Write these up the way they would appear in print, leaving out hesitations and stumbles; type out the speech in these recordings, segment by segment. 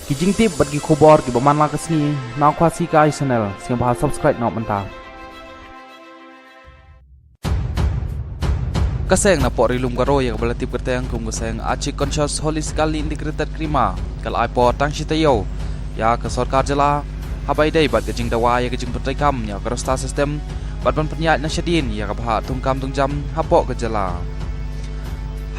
Kijing tip bagi kubor ki baman la kesni nak kuasi kai channel siang bahas subscribe nak mentah. Kaseng na po rilum garo ya kabala tip kerteng kum kaseng achi conscious holistically integrated krima kal iPod tang shitayo ya ke sarkar jala habai dai bat kejing dawa ya kejing petrai kam ya ke rosta sistem bat ban penyat na syadin ya ke bah tungkam tungjam hapok ke jala.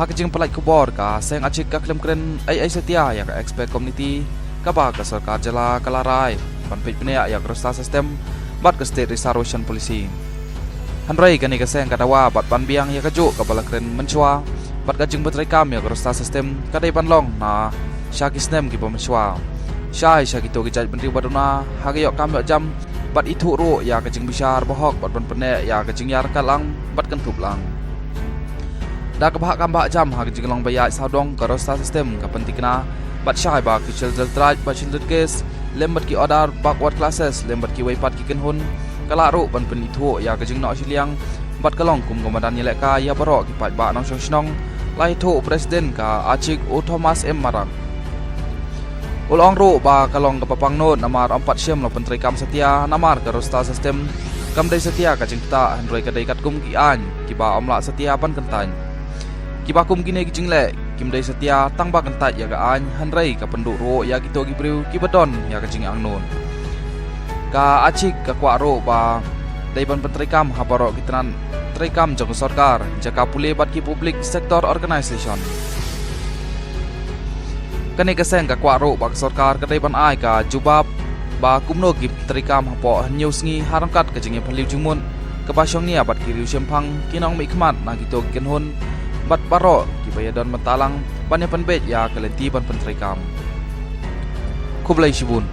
Hak kejing pelai kubor ka seng achi ka klem kren ai setia ya ke expert community ka ba ke sarkar jala kalarai ban pej penia ya ke rosta sistem bat ke state restoration policy. Hanrai kani kaseng kadawa bat ban biang ya kajuk kabala kren mencua bat kajing betrai kam ya kerosta sistem kadai ban long na syakisnem ki mencua syai syakito ki jaj bentri baduna hagayok kam ya jam bat itu ro ya kajing bisyar bohok bat ban pene ya kajing yar kalang bat kentup lang da kabah kam ba jam ha kajing long bayai saudong kerosta sistem ka pentikna bat syai ba ki children right bat children case lembat ki order backward classes lembat ki waipat ki kenhun kala ro ban penithu ya kajing nok siliang bat kalong kum komandan yelek ka ya barok ki pat ba nong snong lai tho presiden ka achik o Thomas M Marang ulong ro ba kalong ka papang non namar 4 syem lo pentri kam setia namar ka rosta sistem kam dai setia kajing ta handroi ka dai kat kum ki an ki ba omla setia ban kentan ki ba kum kine ki jingle kim dai setia tang ba kentat ya ga an handrai ka penduk ro ya ki to ki briu ki badon ya kajing ang non ka achik ka kwa ro ba dai ban pentrikam habaro kitran trikam jong sarkar jaka pule bat ki public sector organization kane kaseng ka kwa ro ba sarkar ka dai ban ai ka jubab ba kumno ki trikam hapo news ngi harangkat ka jinge phaliu jingmun ka ba syong nia bat ki riu sempang kinong mi khmat na ki to kenhun bat baro ki bayadon matalang ban ya penbet ya kalenti ban pentrikam kublai shibun